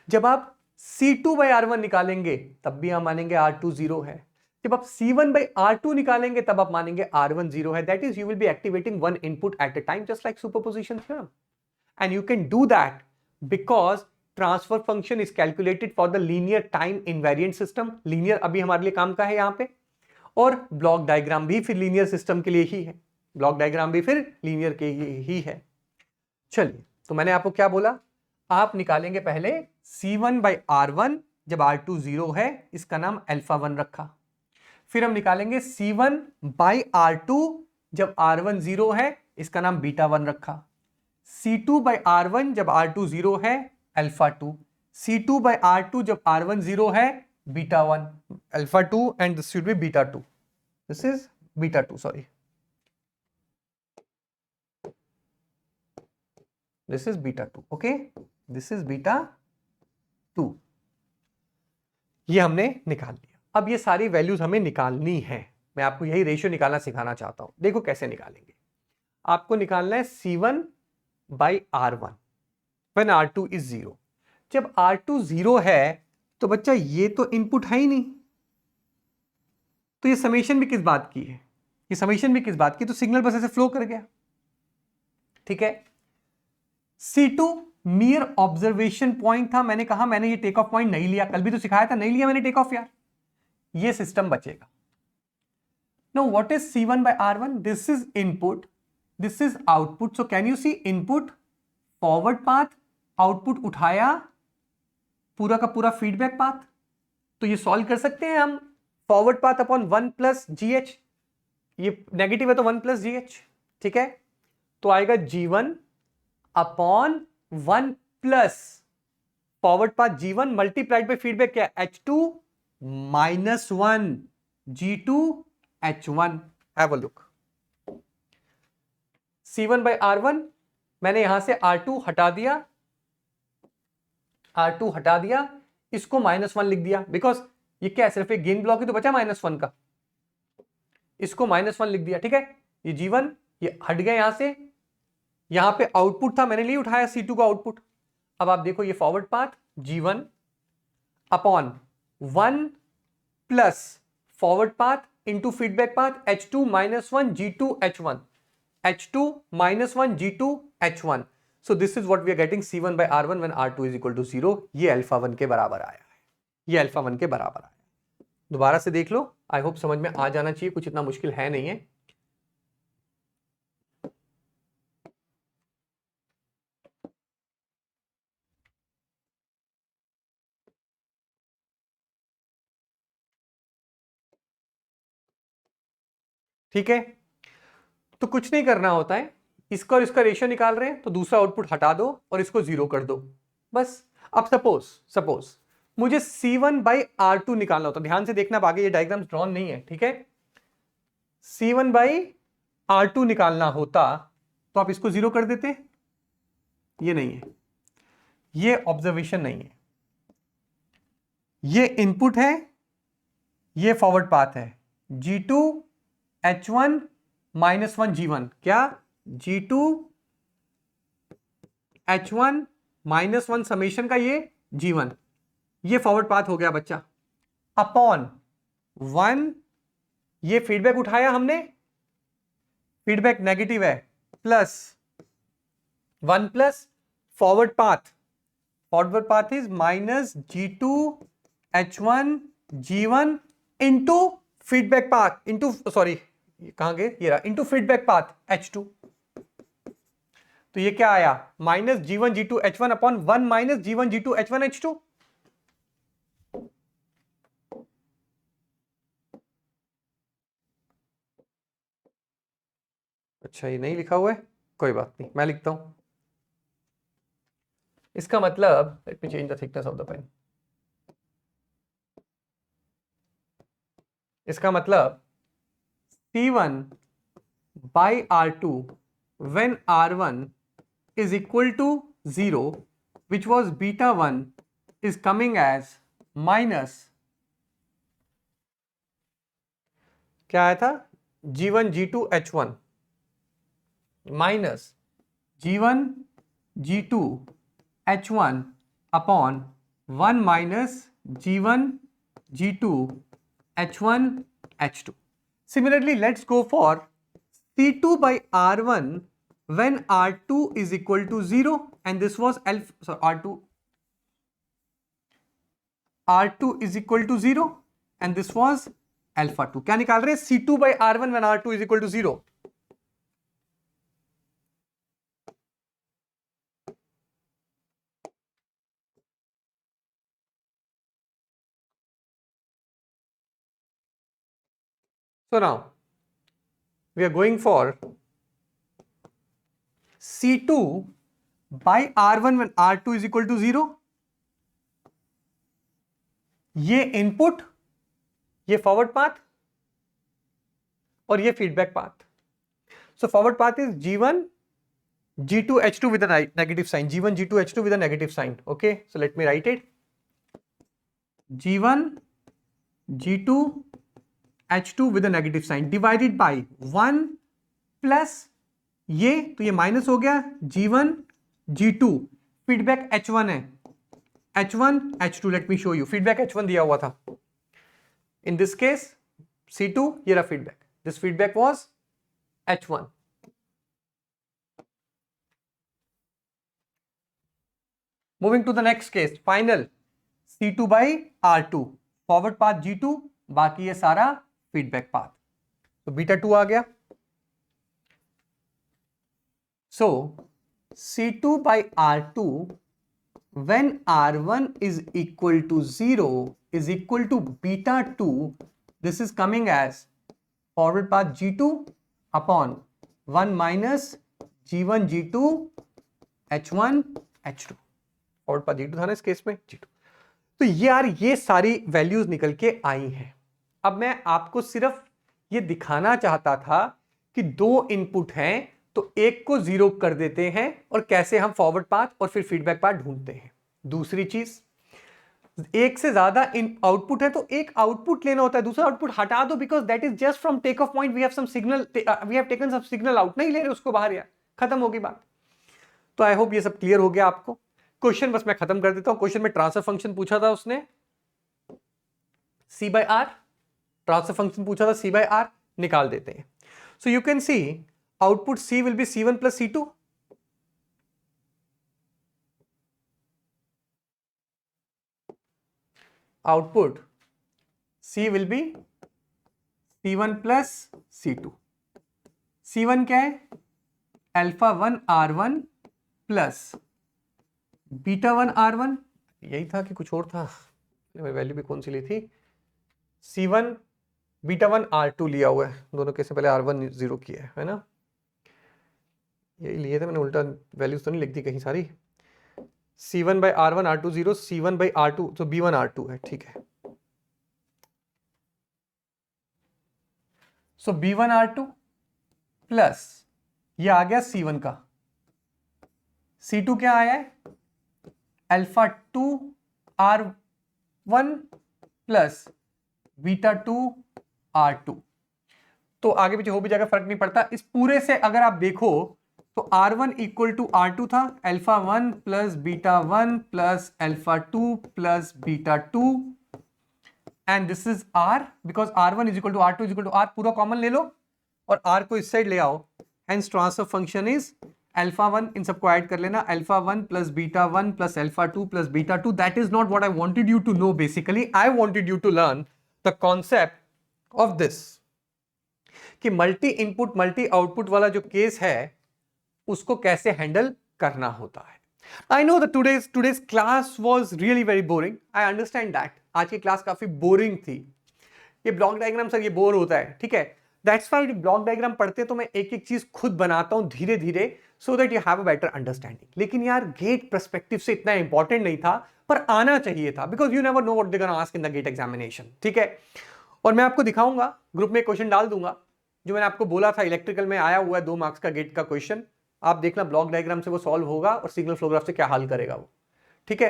जब आप C2 by R1 निकालेंगे तब भी आप मानेंगे R2 जीरो है। जब आप C1 by R2 निकालेंगे तब आप मानेंगे R1 जीरो है। That is you will B activating one input at a time, just like superposition theorem. And you can do that because transfer function is calculated for the linear time invariant system. Linear अभी हमारे लिए काम का है यहां पे, और block diagram भी फिर लीनियर सिस्टम के लिए ही है। ब्लॉक डायग्राम भी फिर लीनियर के ही है। चलिए, तो मैंने आपको क्या बोला, आप निकालेंगे पहले C1 by R1 जब R2 जीरो है, इसका नाम अल्फा 1 रखा। फिर हम निकालेंगे C1 by R2 जब R1 जीरो है, इसका नाम बीटा 1 रखा। C2 by R1 जब R2 जीरो है, अल्फा 2। C2 by R2 जब R1 जीरो है, beta 1, alpha 2, and this should be beta 2। This is beta 2, sorry, this is beta 2, okay, this is beta 2। ये हमने निकाल लिया। अब ये सारी वैल्यूज हमें निकालनी है। मैं आपको यही रेशियो निकालना सिखाना चाहता हूं। देखो कैसे निकालेंगे। आपको निकालना है C1 by R1 when R2 is 0। जब R2 0 है तो बच्चा ये तो इनपुट है ही नहीं, तो ये समेशन भी किस बात की है, ये समेशन भी किस बात की, तो सिग्नल बस ऐसे फ्लो कर गया, ठीक है। C2 मियर ऑब्जर्वेशन पॉइंट था। मैंने कहा मैंने ये टेक ऑफ पॉइंट नहीं लिया, कल भी तो सिखाया था, नहीं लिया मैंने टेक ऑफ यार। ये सिस्टम बचेगा। Now what is C1 by R1? This is input, this is output. So can you see input forward path, output उठाया पूरा का पूरा फीडबैक पाथ। तो ये सॉल्व कर सकते हैं हम। Forward path upon 1 plus GH, ये नेगेटिव है तो 1 प्लस GH, ठीक है। तो आएगा G1 upon 1 plus forward path G1 multiplied by feedback क्या है, H2 minus 1 G2 H1। Have a look. C1 by R1 मैंने यहां से R2 हटा दिया, R2 हटा दिया, इसको -1 लिख दिया, बिकॉज ये क्या है, सिर्फ एक गेन ब्लॉक ही तो बचा -1 का, इसको -1 लिख दिया, ठीक है। ये G1 ये हट गया यहां से, यहां पे आउटपुट था, मैंने नहीं उठाया C2 का आउटपुट। अब आप देखो ये forward path G1 upon 1 plus forward path into feedback path H2 -1 G2 H1, H2 -1 G2 H1। So this is what we are getting C1 by R1 when R2 is equal to 0। ये alpha 1 के बराबर आया है, ये alpha 1 के बराबर आया। दोबारा से देख लो, आई होप समझ में आ जाना चाहिए, कुछ इतना मुश्किल है नहीं है। ठीक है, तो कुछ नहीं करना होता है, इसका और इसका रेशियो निकाल रहे हैं तो दूसरा आउटपुट हटा दो और इसको 0 कर दो, बस। अब सपोज मुझे C1 by R2 निकालना होता, ध्यान से देखना, आगे ये डायग्राम ड्रॉन नहीं है, ठीक है। C1 by R2 निकालना होता तो आप इसको 0 कर देते, ये नहीं है, ये ऑब्जर्वेशन नहीं है, ये इनपुट है, ये फॉरवर्ड पाथ है, G2 H1 -1 G1, क्या G2 H1 -1 समेशन का ये G1, ये फॉरवर्ड पाथ हो गया बच्चा, अपॉन 1, ये फीडबैक उठाया हमने, फीडबैक नेगेटिव है, plus 1 plus forward path is -G2 H1 G1 into feedback path, into sorry कहां गए, ये रहा, इंटू फीडबैक पाथ H2। तो ये क्या आया, -G1 G2 H1 upon 1 -G1 G2 H1 H2। अच्छा, ये नहीं लिखा हुआ है, कोई बात नहीं, मैं लिखता हूं। इसका मतलब, let me change the thickness of the pen. इसका मतलब C1 by R2 when R1 is equal to 0, which was beta 1, is coming as minus क्या आया था, G1 G2 H1 minus G1 G2 H1 upon 1 minus G1 G2 H1 H2. Similarly, let's go for C2 by R1 when R2 is equal to 0 and this was R2 is equal to 0 and this was alpha 2. क्या निकाल रहे हैं, C2 by R1 when R2 is equal to 0. So now we are going for C2 by R1 when R2 is equal to 0. ये input, ये forward path और ये feedback path. So forward path is G1 G2 H2 with a negative sign. G1 G2 H2 with a negative sign. Okay, so let me write it. G1 G2 H2 with a negative sign divided by 1 plus ये, तो ये minus हो गया G1 G2, feedback H1 है, H1 H2. Let me show you, feedback H1 दिया हुआ था. In this case C2, ये रहा feedback. This feedback was H1. Moving to the next case, final C2 by R2, forward path G2, बाकी ये सारा feedback path. तो beta 2 आ गया. So C2 by R2 when R1 is equal to 0 is equal to beta 2. This is coming as forward path G2 upon 1 minus G1 G2 H1 H2. Forward path G2 था ना इस case में, G2. तो यार ये सारी values निकल के आई हैं. अब मैं आपको सिर्फ ये दिखाना चाहता था कि दो इनपुट हैं तो एक को 0 कर देते हैं और कैसे हम फॉरवर्ड पाथ और फिर फीडबैक पाथ ढूंढते हैं. दूसरी चीज, एक से ज्यादा इन आउटपुट है तो एक आउटपुट लेना होता है, दूसरा आउटपुट हटा दो, because that is just from take off point we have some signal, we have taken some signal out, नहीं ले रहे उसको बाहर, यार खत्म होगी बात. तो आई होप ये सब क्लियर हो गया आपको. क्वेश्चन बस मैं खत्म कर देता हूं. क्वेश्चन में ट्रांसफर फंक्शन पूछा था उसने, C by R, transfer function पूछा था C by R, निकाल देते हैं. So you can C output C will be C1 plus C2. Output C will be C1 plus C2. C1 क्या है, alpha 1 R1 plus beta 1 R1. यही था कि कुछ और था, वैल्यू भी कौन सी ली थी, C1 beta 1 R2 लिया हुआ है, दोनों केस से पहले R1 0 किया है ना, यही लिए थे मैंने, उल्टा वैल्यूज तो नहीं लिख दी कहीं सारी. C1 by R1 R2 0, C1 by R2, तो B1 R2 है, ठीक है. सो B1 R2 प्लस ये आ गया C1 का, C2 क्या आया है, alpha 2 R1 plus beta 2 R2. तो आगे पीछे हो भी जाएगा, फर्क नहीं पड़ता. इस पूरे से अगर आप देखो तो R1 इक्वल टू R2 था, alpha 1 plus beta 1 plus alpha 2 plus beta 2, and this is R, because R1 is equal to R2 is equal to R. पूरा कॉमन ले लो और R को इस साइड ले आओ, hence transfer function is alpha 1, इन सबको ऐड कर लेना, alpha 1 plus beta 1 plus alpha 2 plus beta 2. That is not what I wanted you to know. Basically I wanted you to learn the concept of this, कि multi input multi output वाला जो case है उसको कैसे handle करना होता है. I know the today's class was really very boring, I understand that. आज की क्लास काफी बोरिंग थी. ये ब्लॉक डायग्राम सर ये बोर होता है, ठीक है, दैट्स व्हाई ब्लॉक डायग्राम पढ़ते तो मैं एक एक चीज खुद बनाता हूं धीरे धीरे, so that you have a better understanding. लेकिन यार गेट पर्सपेक्टिव से इतना इंपॉर्टेंट नहीं था, पर आना चाहिए था, because you never know what they gonna ask in the GATE examination. ठीक है, और मैं आपको दिखाऊंगा, ग्रुप में क्वेश्चन डाल दूंगा जो मैंने आपको बोला था, इलेक्ट्रिकल में आया हुआ है 2 मार्क्स का गेट का क्वेश्चन. आप देखना ब्लॉक डायग्राम से वो सॉल्व होगा और सिग्नल फ्लो ग्राफ से क्या हल करेगा वो. ठीक है,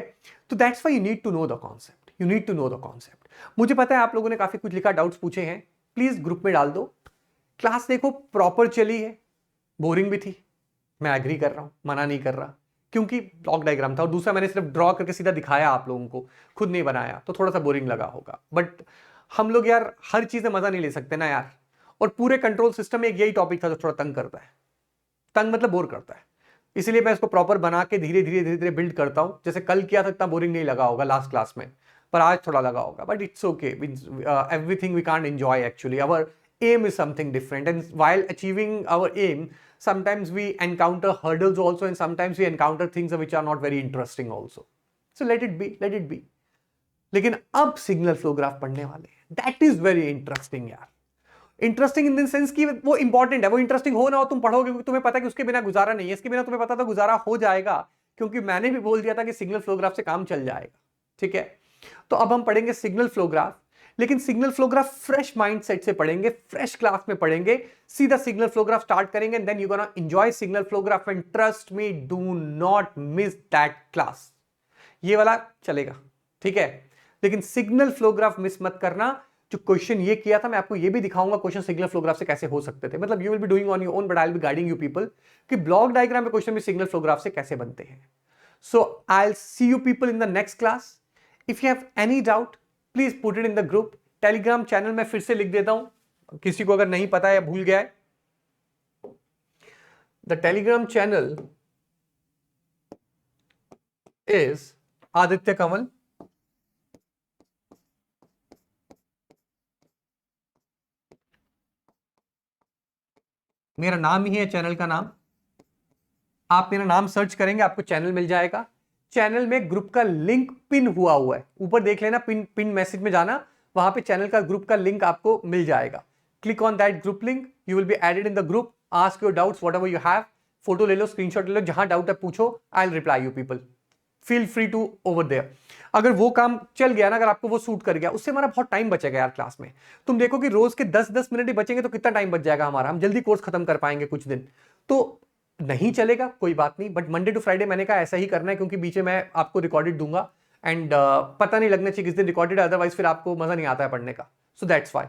तो that's why you need to know the concept, you need to know the concept. मुझे पता है आप लोगों ने काफी कुछ लिखा, डाउट्स पूछे हैं, प्लीज ग्रुप में डाल दो। क्लास देखो प्रॉपर चली है, बोरिंग भी थी, मैं एग्री कर रहा हूं, मना नहीं कर रहा, क्योंकि ब्लॉक डायग्राम था और दूसरा मैंने सिर्फ ड्रॉ करके सीधा दिखाया आप लोगों को, खुद नहीं बनाया, तो थोड़ा सा बोरिंग लगा होगा। बट हम लोग यार हर चीज में मजा नहीं ले सकते ना यार, और पूरे कंट्रोल सिस्टम में एक यही टॉपिक था जो थोड़ा तंग करता है, तंग मतलब बोर करता है, इसलिए मैं इसको प्रॉपर बना के धीरे धीरे धीरे धीरे बिल्ड करता हूं। जैसे कल किया था इतना बोरिंग नहीं लगा होगा लास्ट क्लास में, पर आज थोड़ा लगा होगा, but it's okay, everything we can't enjoy actually, our aim is something different, and while achieving our aim sometimes we encounter hurdles also, and sometimes we encounter things which are not very interesting also, so let it be, let it be। लेकिन अब signal flow graph पढ़ने वाले हैं, that is very interesting यार, interesting in the sense कि वो important है, वो इंटरेस्टिंग हो ना हो तुम पढ़ोगे, क्योंकि तुम्हें पता है कि उसके बिना गुजारा नहीं है, इसके बिना तुम्हें पता था गुजारा हो जाएगा, क्योंकि मैंने भी बोल दिया था कि सिग्नल फ्लो ग्राफ से काम चल जाएगा, ठीक है। तो अब हम पढ़ेंगे सिग्नल फ्लो ग्राफ, लेकिन signal flow graph fresh mindset से पढ़ेंगे, फ्रेश क्लास में पढ़ेंगे, सीधा सिग्नल फ्लो ग्राफ स्टार्ट करेंगे, and then you gonna enjoy signal flow graph, and trust me, do not miss that class. ये वाला चलेगा, ठीक है, लेकिन सिग्नल फ्लो ग्राफ मिस मत करना। जो क्वेश्चन ये किया था, मैं आपको ये भी दिखाऊंगा क्वेश्चन सिग्नल फ्लो ग्राफ से कैसे हो सकते थे, मतलब you will be doing on your own, but I will be guiding you people कि ब्लॉक डायग्राम में क्वेश्चन भी सिग्नल फ्लो ग्राफ से कैसे बनते हैं। So I will see you people in the next class. If you have any doubt please put it in the group. Telegram channel में फिर से लिख देता हूं, किसी को अगर नहीं पता है या भूल गया है, the Telegram channel is Aditya Kanwal, मेरा नाम ही है चैनल का नाम, आप मेरा नाम सर्च करेंगे आपको चैनल मिल जाएगा। चैनल में ग्रुप का लिंक पिन हुआ हुआ है, ऊपर देख लेना, पिन मैसेज में जाना, वहां पे चैनल का ग्रुप का लिंक आपको मिल जाएगा। Click on that group link, you will be added in the group. Ask your doubts whatever you have, photo ले लो, स्क्रीनशॉट ले लो, जहां डाउट है पूछो, I will reply you people, feel free to over there. अगर वो काम चल गया ना, अगर आपको वो सूट कर गया, उससे हमारा बहुत टाइम बचेगा यार क्लास में। तुम देखो कि रोज के 10-10 मिनट ही बचेंगे तो कितना टाइम बच जाएगा हमारा, हम जल्दी कोर्स खत्म कर पाएंगे कुछ दिन। तो नहीं चलेगा कोई बात नहीं, बट मंडे टू फ्राइडे मैंने कहा ऐसा ही करना है, क्योंकि बीच में मैं आपको रिकॉर्डेड दूंगा, एंड पता नहीं लगना चाहिए किस दिन रिकॉर्डेड, अदरवाइज फिर आपको मजा नहीं आता है पढ़ने का। So that's why,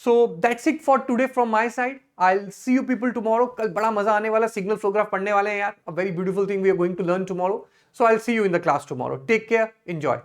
so that's it for today from my side. I will see you people tomorrow. कल बड़ा मजा आने वाला, सिग्नल फ्लो ग्राफ पढ़ने वाले हैं यार, a very beautiful thing we are going to learn tomorrow. So I will see you in the class tomorrow. Take care, enjoy.